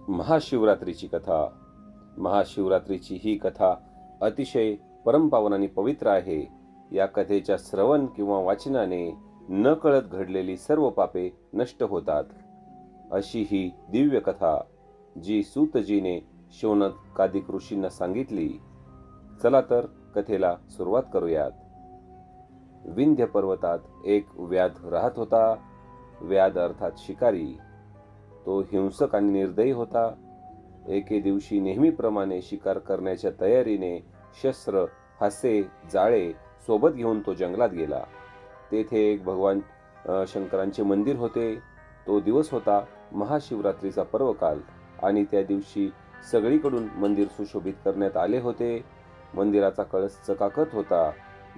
महाशिवरात्रीची कथा. महाशिवरात्रीची ही कथा अतिशय परमपावन आणि पवित्र आहे. या कथेच्या श्रवण किंवा वाचनाने नकळत घडलेली सर्व पापे नष्ट होतात. अशी ही दिव्य कथा जी सूतजीने शौनकादिक ऋषींना सांगितली. चला तर कथेला सुरुवात करूयात. विंध्य पर्वतात एक व्याध राहत होता. व्याध अर्थात शिकारी. तो हिंसक आणि निर्दयी होता. एके दिवशी नेहमीप्रमाणे शिकार करण्याच्या तयारीने शस्त्र, फासे, जाळे सोबत घेऊन तो जंगलात गेला. तेथे एक भगवान शंकरांचे मंदिर होते. तो दिवस होता महाशिवरात्रीचा पर्वकाल आणि त्या दिवशी सगळीकडून मंदिर सुशोभित करण्यात आले होते. मंदिराचा कळस चकाकत होता.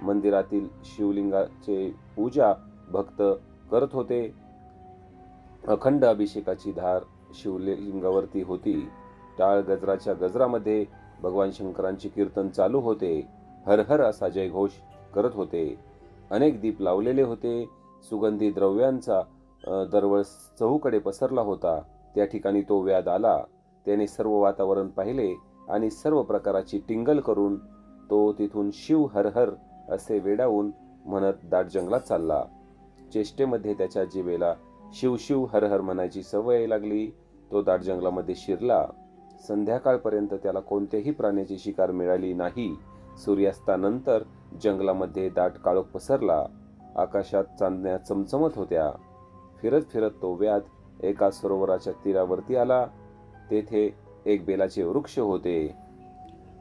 मंदिरातील शिवलिंगाचे पूजा भक्त करत होते. अखंड अभिषेकाची धार शिवलिंगावरती होती. टाळ गजराच्या गजरामध्ये भगवान शंकरांचे कीर्तन चालू होते. हर हर असा जयघोष करत होते. अनेक दीप लावलेले होते. सुगंधी द्रव्यांचा दरवळ चहूकडे पसरला होता. त्या ठिकाणी तो व्याध आला. त्याने सर्व वातावरण पाहिले आणि सर्व प्रकाराची टिंगल करून तो तिथून शिव हर हर असे वेडावून म्हणत दाट जंगलात चालला. चेष्टेमध्ये त्याच्या जिभेला शिव शिव हर हर म्हणायची सवय लागली. तो दाट जंगलामध्ये शिरला. संध्याकाळपर्यंत त्याला कोणत्याही प्राण्याची शिकार मिळाली नाही. सूर्यास्तानंतर जंगलामध्ये दाट काळोख पसरला. आकाशात चांदण्या चमचमत होत्या. फिरत फिरत तो व्याध एका सरोवराच्या तीरावरती आला. तेथे एक बेलाचे वृक्ष होते.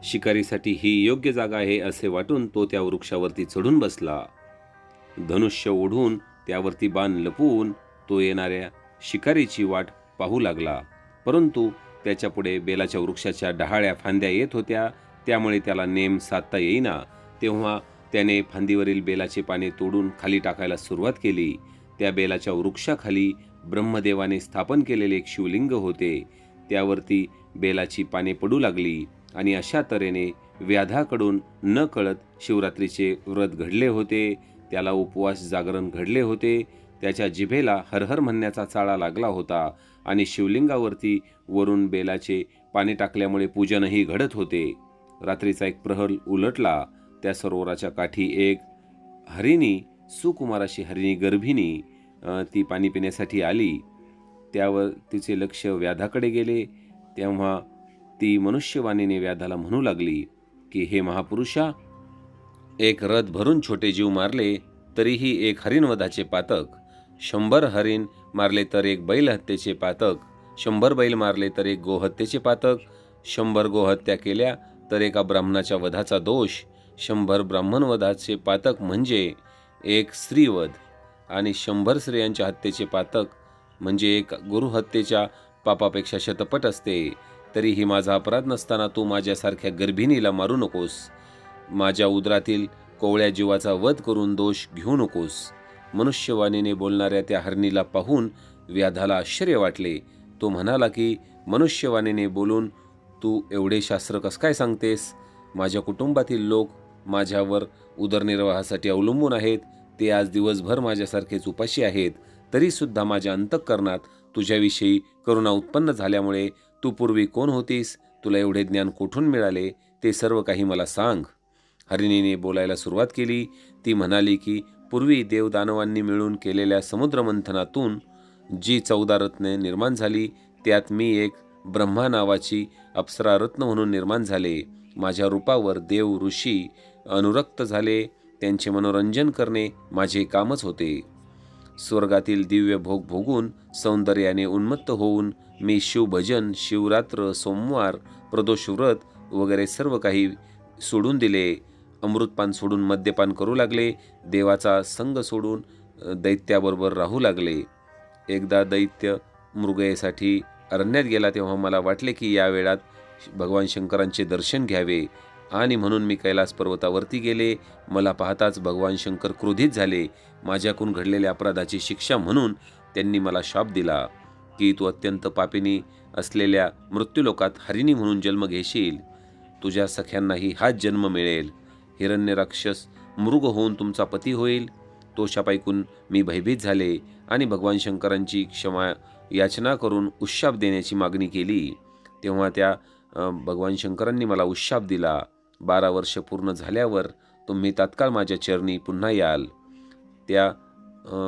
शिकारीसाठी ही योग्य जागा आहे असे वाटून तो त्या वृक्षावरती चढून बसला. धनुष्य ओढून त्यावरती बाण लपवून तो येणाऱ्या शिकारीची वाट पाहू लागला. परंतु त्याच्या पुढे बेलाच्या वृक्षाच्या डहाळ्या फांद्या येत होत्या. त्यामुळे त्याला नेम साधता येईना. तेव्हा त्याने फांदीवरील बेलाचे पाने तोडून खाली टाकायला सुरुवात केली. त्या बेलाच्या वृक्षाखाली ब्रह्मदेवाने स्थापन केलेले एक शिवलिंग होते. त्यावरती बेलाची पाने पडू लागली आणि अशा तऱ्हेने व्याधाकडून न कळत शिवरात्रीचे व्रत घडले होते. त्याला उपवास जागरण घडले होते. त्याच्या जिभेला हरहर म्हणण्याचा चाळा लागला होता आणि शिवलिंगावरती वरून बेलाचे पाने टाकल्यामुळे पूजनही घडत होते. रात्रीचा एक प्रहर उलटला. त्या सरोवराच्या काठी एक हरिणी, सुकुमाराशी हरिणी गर्भिणी ती पाणी पिण्यासाठी आली. त्यावर तिचे लक्ष व्याधाकडे गेले. तेव्हा ती मनुष्यवाणीने व्याधाला म्हणू लागली की हे महापुरुषा, एक रथ भरून छोटे जीव मारले तरीही एक हरिणवधाचे पातक, 100 हरिण मारले तर एक बैल हत्येचे पातक, 100 बैल मारले तर एक गोहत्येचे पातक, 100 गोहत्या केल्या तर एका ब्राह्मणाच्या वधाचा दोष, 100 ब्राह्मण वधाचे पातक म्हणजे एक स्त्रीवध आणि 100 स्त्रियांच्या हत्येचे पातक म्हणजे एक गुरुहत्येच्या पापापेक्षा शतपट असते. तरीही माझा अपराध नसताना तू माझ्यासारख्या गर्भिणीला मारू नकोस. माझ्या उदरातील कोवळ्या जीवाचा वध करून दोष घेऊ नकोस. मनुष्यवाणीने बोलणाऱ्या त्या हरणीला पाहून व्याधाला आश्चर्य वाटले. तो म्हणाला की मनुष्यवाणीने बोलून तू एवढे शास्त्र कस काय सांगतेस? माझ्या कुटुंबातील लोक माझ्यावर उदरनिर्वाहासाठी अवलंबून आहेत. ते आज दिवसभर माझ्यासारखेच उपाशी आहेत. तरीसुद्धा माझ्या अंतःकरणात तुझ्याविषयी करुणा उत्पन्न झाल्यामुळे तू पूर्वी कोण होतीस? तुला एवढे ज्ञान कुठून मिळाले? ते सर्व काही मला सांग. हरिणीने बोलायला सुरुवात केली. ती म्हणाली की पूर्वी देवदानवांनी मिळून केलेल्या समुद्रमंथनातून जी 14 रत्ने निर्माण झाली त्यात मी एक ब्रह्मा नावाची अप्सरा रत्न म्हणून निर्माण झाले. माझ्या रूपावर देव ऋषी अनुरक्त झाले. त्यांचे मनोरंजन करणे माझे कामच होते. स्वर्गातील दिव्य भोग भोगून सौंदर्याने उन्मत्त होऊन मी शिवभजन, शिवरात्र, सोमवार, प्रदोष व्रत वगैरे सर्व काही सोडून दिले. अमृतपान सोडून मद्यपान करू लागले. देवाचा संग सोडून दैत्याबरोबर राहू लागले. एकदा दैत्य मृगयेसाठी अरण्यात गेला तेव्हा मला वाटले की या वेळात भगवान शंकरांचे दर्शन घ्यावे आणि म्हणून मी कैलास पर्वतावरती गेले. मला पाहताच भगवान शंकर क्रोधित झाले. माझ्याकडून घडलेल्या अपराधाची शिक्षा म्हणून त्यांनी मला शाप दिला की तू अत्यंत पापिनी असलेल्या मृत्यूलोकात हरिणी म्हणून जन्म घेशील. तुझ्या सख्यांनाही हाच जन्म मिळेल. हिरण्यराक्षस मृग होऊन तुमचा पती होईल. तो शाप ऐकून मी भयभीत झाले आणि भगवान शंकरांची क्षमा याचना करून उश्शाप देण्याची मागणी केली, तेव्हा त्या भगवान शंकरांनी मला उश्शाप दिला. 12 वर्ष पूर्ण झाल्यावर तुम्ही तात्काळ माझ्या चरणी पुन्हा याल.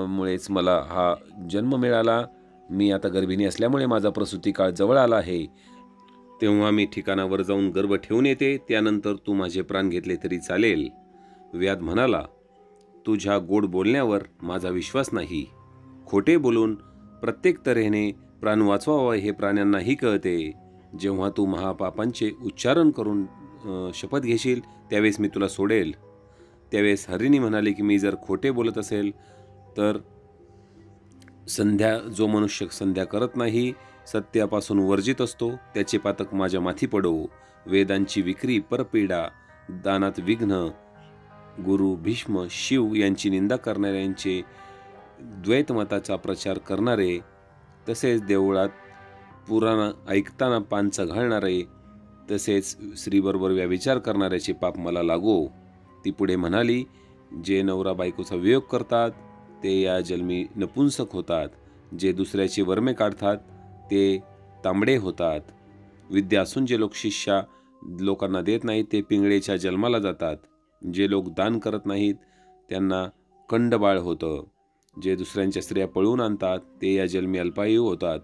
मुळेच मला हा जन्म मिळाला. मी आता गर्भिणी असल्यामुळे माझा प्रसूती काळ जवळ आला आहे. तेव्हा मी ठिकाणावर जाऊन गर्भ ठेवून येते. त्यानंतर तू माझे प्राण घेतले तरी चालेल. व्याध म्हणाला, तुझ्या गोड बोलण्यावर माझा विश्वास नाही. खोटे बोलून प्रत्येक तऱ्हेने प्राण वाचवावा हे प्राण्यांनाही कळते. जेव्हा तू महापापांचे उच्चारण करून शपथ घेशील त्यावेळेस मी तुला सोडेल. त्यावेळेस हरिणी म्हणाले की मी जर खोटे बोलत असेल तर जो मनुष्य संध्या करत नाही, सत्यापासून वर्जित असतो, त्याचे पातक माझ्या माथी पडो. वेदांची विक्री, परपीडा, दानात विघ्न, गुरु भीष्म, शिव यांची निंदा करणाऱ्यांचे, द्वैतमताचा प्रचार करणारे, तसेच देवळात पुराण ऐकताना पांच घालणारे, तसेच स्त्रीबरोबर व्यभिचार करणाऱ्याचे पाप मला लागो. ती पुढे म्हणाली, जे नवरा बायकोचा वियोग करतात ते या जन्मी नपुंसक होतात. जे दुसऱ्याची वर्मे काढतात ते तांबडे होतात. विद्या असून जे लोक शिष्या लोकांना देत नाहीत ते पिंगळेच्या जन्माला जातात. जे लोक दान करत नाहीत त्यांना कंडबाळ होतं. जे दुसऱ्यांच्या स्त्रिया पळवून आणतात ते या जन्मी अल्पायू होतात.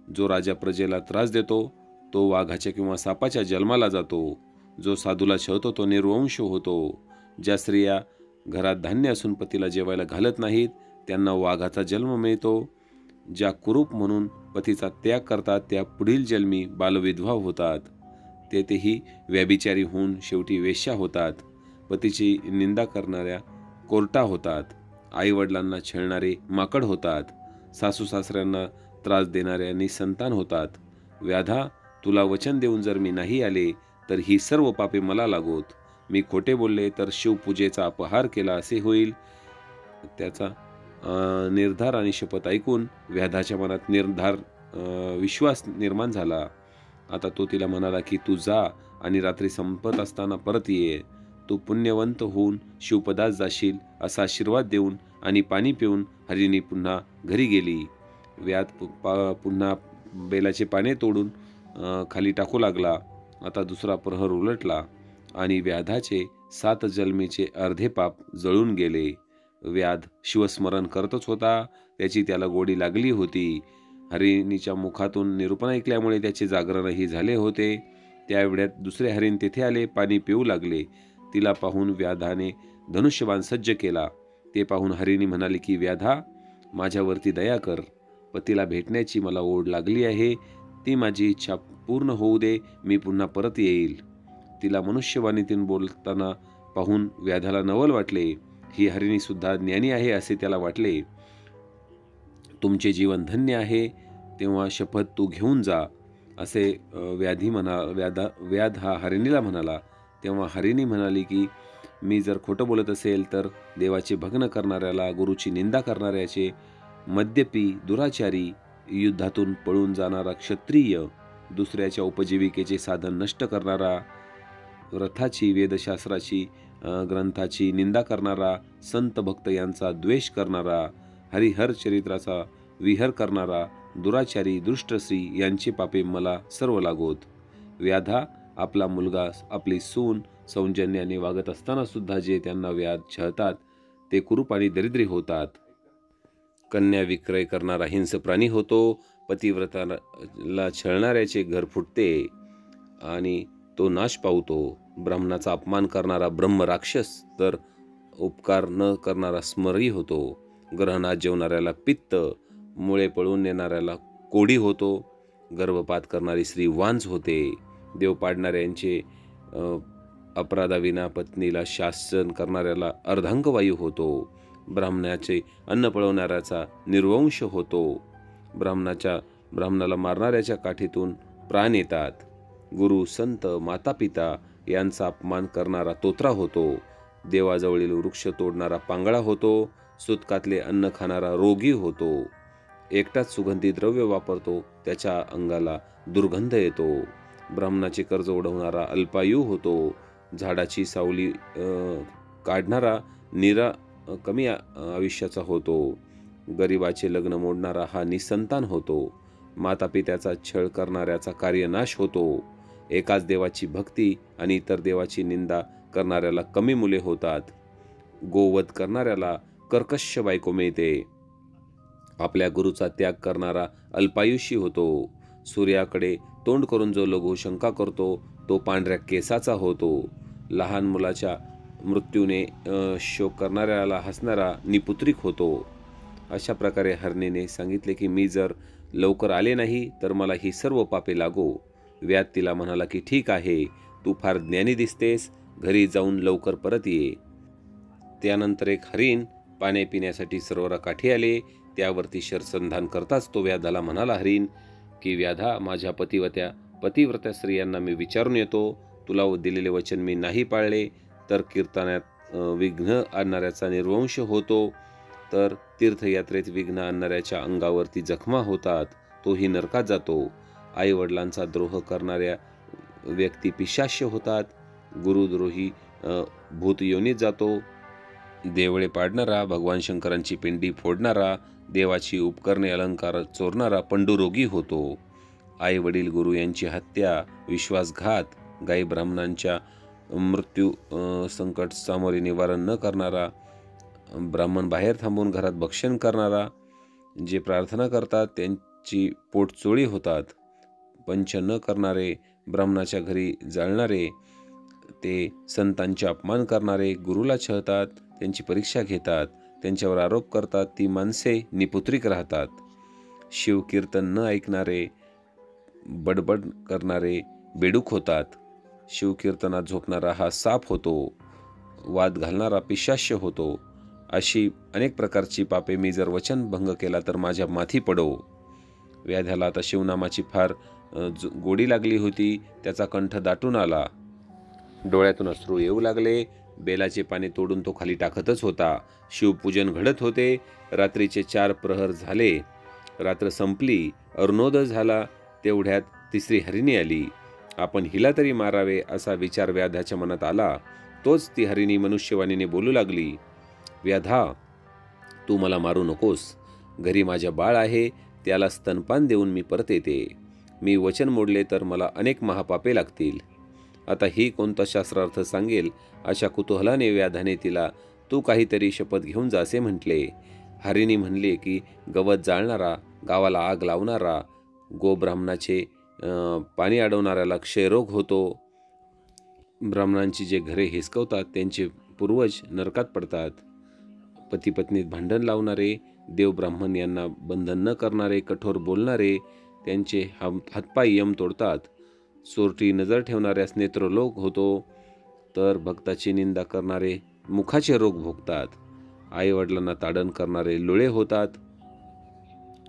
जो राजा प्रजेला त्रास देतो तो वाघाच्या किंवा सापाच्या जन्माला जातो. जो साधूला छळतो तो निर्वंश होतो. ज्या स्त्रिया घरात धान्य असून पतीला जेवायला घालत नाहीत त्यांना वाघाचा जन्म मिळतो. ज्या कुरूप म्हणून पतीचा त्याग करतात त्या पुढील जन्मी बालविधवा होतात. तेही व्यभिचारी होऊन शेवटी वेश्या होतात. पतीची निंदा करणाऱ्या कोर्टा होतात. आईवडिलांना छळणारे माकड होतात. सासू सासऱ्यांना त्रास देणाऱ्या निसंतान होतात. व्याधा, तुला वचन देऊन जर मी नाही आले तर ही सर्व पापे मला लागोत. मी खोटे बोलले तर शिवपूजेचा अपहार केला असे होईल. त्याचा निर्धार आणि शपथ ऐकून व्याधाच्या मनात विश्वास निर्माण झाला. आता तो तिला म्हणाला की तू जा आणि रात्री संपत असताना परत ये. तू पुण्यवंत होऊन शिवपदास जाशील असा आशीर्वाद देऊन आणि पाणी पिऊन हरिणी पुन्हा घरी गेली. व्याध पुन्हा बेलाचे पाने तोडून खाली टाकू लागला. आता दुसरा प्रहर उलटला आणि व्याधाचे 7 जन्मीचे अर्धे पाप जळून गेले. व्याध शिवस्मरण करतच होता. त्याची त्याला गोडी लागली होती. हरिणीच्या मुखातून निरूपण ऐकल्यामुळे त्याचे जागरणही झाले होते. त्यावेळेत दुसरे हरिण तेथे आले, पाणी पिऊ लागले. तिला पाहून व्याधाने धनुष्यबाण सज्ज केला. ते पाहून हरिणी म्हणाली की व्याधा, माझ्यावरती दया कर. पतीला भेटण्याची मला ओढ लागली आहे. ती माझी इच्छा पूर्ण होऊ दे. मी पुन्हा परत येईल. तिला मनुष्यवाणीतून बोलताना पाहून व्याधाला नवल वाटले. ही हरिणी सुद्धा ज्ञानी आहे असे त्याला वाटले. तुमचे जीवन धन्य आहे, तेव्हा शपथ तू घेऊन जा असे व्याध हा हरिणीला म्हणाला. तेव्हा हरिणी म्हणाली की मी जर खोटं बोलत असेल तर देवाचे भग्न करणाऱ्याला, गुरुची निंदा करणाऱ्याचे, मद्यपी, दुराचारी, युद्धातून पळून जाणारा क्षत्रिय, दुसऱ्याच्या उपजीविकेचे साधन नष्ट करणारा, रथाची, वेदशास्त्राची, ग्रंथाची निंदा करणारा, संत भक्त यांचा द्वेष करणारा, हरिहर चरित्राचा विहर करणारा, दुराचारी, दुष्टश्री यांची पापे मला सर्व लागोत. व्याधा, आपला मुलगा, आपली सून सौजन्याने वागत असताना सुद्धा जे त्यांना व्याध छळतात ते कुरूप आणि दरिद्री होतात. कन्या विक्रय करणारा हिंस प्राणी होतो. पतिव्रताला छळणाऱ्याचे घर फुटते आणि तो नाश पावतो. ब्राह्मणाचा अपमान करणारा ब्रह्म राक्षस तर उपकार न करणारा स्मरी होतो. ग्रहणात जेवणाऱ्याला पित्त, मुळे पळून नेणाऱ्याला कोडी होतो. गर्भपात करणारी स्त्री वांझ होते. देव पाडणाऱ्यांचे अपराधाविना पत्नीला शासन करणाऱ्याला अर्धांगवायू होतो. ब्राह्मणाचे अन्न पळवणाऱ्याचा निर्वंश होतो. ब्राह्मणाला मारणाऱ्याच्या काठीतून प्राण येतात. गुरु, संत, माता पिता यांचा अपमान करणारा तोत्रा होतो. देवाजवळील वृक्ष तोडणारा पांगळा होतो. सुतकातले अन्न खाणारा रोगी होतो. एकटाच सुगंधी द्रव्य वापरतो त्याच्या अंगाला दुर्गंध येतो. ब्राह्मणाचे कर्ज उडवणारा अल्पायू होतो. झाडाची सावली काढणारा कमी आयुष्याचा होतो. गरिबाचे लग्न मोडणारा हा निसंतान होतो. मातापित्याचा छळ करणाऱ्याचा कार्यनाश होतो. एकाच देवाची भक्ती आणि इतर देवाची निंदा करणाऱ्याला कमी मुले होतात. गोवध करणाऱ्याला कर्कश बायको मिळते. आपल्या गुरुचा त्याग करणारा अल्पायुषी होतो. सूर्याकडे तोंड करून जो लघुशंका करतो तो पांढऱ्या केसाचा होतो. लहान मुलाच्या मृत्यूने शोक करणाऱ्याला हसणारा निपुत्रिक होतो. अशा प्रकारे हरणीने सांगितले की मी जर लवकर आले नाही तर मला ही सर्व पापे लागो. व्याध तिला म्हणाला की ठीक आहे, तू फार ज्ञानी दिसतेस, घरी जाऊन लवकर परत ये. त्यानंतर एक हरिण पाणी पिण्यासाठी सरोवराकाठी आले. त्यावरती शरसंधान करताच तो व्याधाला म्हणाला, हरिण की व्याधा, माझ्या पतिव्रत्या स्त्रियांना मी विचारून येतो, तुला दिलेले वचन मी नाही पाळले तर कीर्तनात विघ्न आणणाऱ्याचा निर्वंश होतो, तर तीर्थयात्रेत विघ्न आणणाऱ्याच्या अंगावरती जखमा होतात, तोही नरकात जातो. आई वडिलांचा द्रोह करणाऱ्या व्यक्ती पिशाच्य होतात. गुरुद्रोही भूत योनीत जातो. देवळे पाडणारा, भगवान शंकरांची पिंडी फोडणारा, देवाची उपकरणे अलंकार चोरणारा पंडुरोगी होतो. आई वडील गुरु यांची हत्या, विश्वासघात, गाई ब्राह्मणांच्या मृत्यू संकट सामोरे निवारण न करणारा, ब्राह्मण बाहेर थांबून घरात भक्षण करणारा, जे प्रार्थना करतात त्यांची पोटचोळी होतात, पंच न करणारे, ब्राह्मणाच्या घरी जाळणारे, ते संतांचे अपमान करणारे, गुरुला छळतात, त्यांची परीक्षा घेतात, त्यांच्यावर आरोप करतात, ती माणसे निपुत्रिक राहतात. शिवकीर्तन न ऐकणारे, बडबड करणारे बेडूक होतात. शिवकीर्तनात झोपणारा हा साप होतो. वाद घालणारा पिशाच्य होतो. अशी अनेक प्रकारची पापे मी जर वचनभंग केला तर माझ्या माथी पडो. व्याध्याला आता शिवनामाची फार गोडी लागली होती. त्याचा कंठ दाटून आला. डोळ्यातून अश्रू येऊ लागले. बेलाचे पाने तोडून तो खाली टाकतच होता. शिवपूजन घडत होते. रात्रीचे 4 प्रहर झाले. रात्र संपली. अरुणोदय झाला. तेवढ्यात तिसरी हरिणी आली. आपण हिला तरी मारावे असा विचार व्याधाच्या मनात आला. तोच ती हरिणी मनुष्यवाणीने बोलू लागली, व्याधा, तू मला मारू नकोस. घरी माझ्या बाळ आहे, त्याला स्तनपान देऊन मी परत येते. मी वचन मोडले तर मला अनेक महापापे लागतील. आता ही कोणता शास्त्रार्थ सांगेल अशा कुतूहलाने व्याधाने तिला तू काहीतरी शपथ घेऊन जा असे म्हटले. हरिणी म्हणले की गवत जाळणारा, गावाला आग लावणारा, गोब्राह्मणाचे पाणी अडवणाऱ्याला क्षयरोग होतो. ब्राह्मणांची जे घरे हिसकवतात त्यांचे पूर्वज नरकात पडतात. पती पत्नीत भांडण लावणारे, देव ब्राह्मण यांना बंधन न करणारे, कठोर बोलणारे, त्यांचे हातपाय यम तोडतात. चोरटी नजर ठेवणाऱ्यास नेत्ररोग होतो, तर भक्ताची निंदा करणारे मुखाचे रोग भोगतात. आईवडिलांना ताडण करणारे लुळे होतात.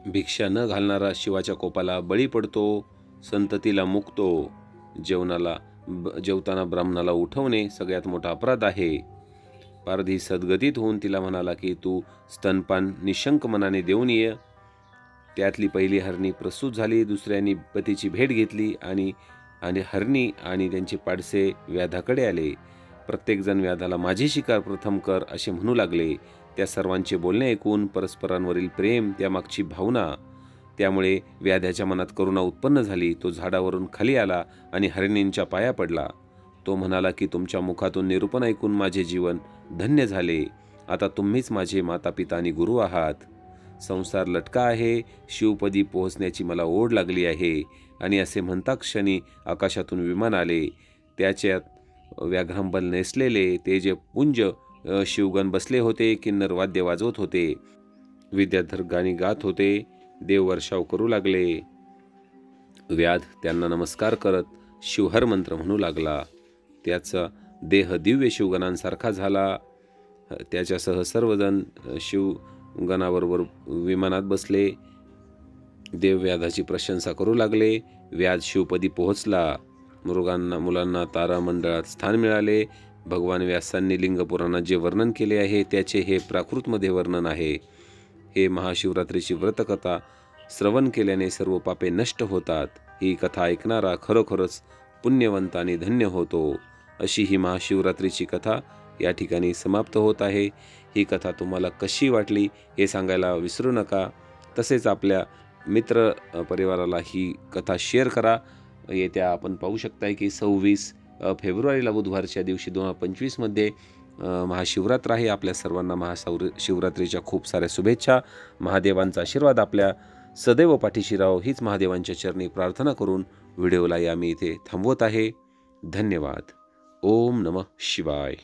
भिक्षा न घालणारा शिवाच्या कोपाला बळी पडतो. संततीला मुकतो. जेवताना ब्राह्मणाला उठवणे सगळ्यात मोठा अपराध आहे. पारधी सद्गतीत होऊन तिला म्हणाला की तू स्तनपान निशंक मनाने देऊन ये. त्यातली पहिली हरणी प्रसूत झाली. दुसऱ्यानी पतीची भेट घेतली आणि हरणी आणि त्यांचे पाडसे व्याधाकडे आले. प्रत्येकजण व्याधाला माझी शिकार प्रथम कर असे म्हणू लागले. त्या सर्वांचे बोलणे ऐकून परस्परांवरील प्रेम, त्यामागची भावना, त्यामुळे व्याध्याच्या मनात करुणा उत्पन्न झाली. तो झाडावरून खाली आला आणि हरिणींच्या पाया पडला. तो म्हणाला की तुमच्या मुखातून निरूपण ऐकून माझे जीवन धन्य झाले. आता तुम्हीच माझे माता पिता आणि गुरु आहात. संसार लटका आहे. शिवपदी पोहोचण्याची मला ओढ लागली आहे. आणि असे म्हणता क्षणी आकाशातून विमान आले. त्याच्यात व्याघ्रांबल नेसलेले ते जे पुंज शिवगण बसले होते. किन्नर वाद्य वाजवत होते. विद्याधर गाणी गात होते. देव वर्षाव करू लागले. व्याध त्यांना नमस्कार करत शिवहर मंत्र म्हणू लागला. त्याचा देह दिव्य शिवगणांसारखा झाला. त्याच्यासह सर्वजण शिवगणाबरोबर विमानात बसले. देव व्याधाची प्रशंसा करू लागले. व्याध शिवपदी पोहोचला. मुलांना तारामंडळात स्थान मिळाले. भगवान व्यासांनी लिंगपुराणात जे वर्णन केले आहे त्याचे हे प्राकृतमध्ये वर्णन आहे. हे महाशिवरात्रीची व्रतकथा श्रवण केल्याने सर्व पापे नष्ट होतात. ही कथा ऐकणारा खरोखरच पुण्यवंत आणि धन्य होतो. अशी ही महाशिवरात्रीची कथा या ठिकाणी समाप्त होत आहे. ही कथा तुम्हाला कशी वाटली हे सांगायला विसरू नका. तसेच आपल्या मित्र परिवाराला ही कथा शेअर करा. येत्या आपण पाहू शकताय की 26 फेब्रुवारीला बुधवारच्या दिवशी 2025मध्ये महाशिवरात्र आहे. आपल्या सर्वांना शिवरात्रीच्या खूप साऱ्या शुभेच्छा. महादेवांचा आशीर्वाद आपल्या सदैव पाठीशी राहो हीच महादेवांच्या चरणी प्रार्थना करून व्हिडिओला आम्ही इथे थांबवत आहे. धन्यवाद. ओम नमः शिवाय.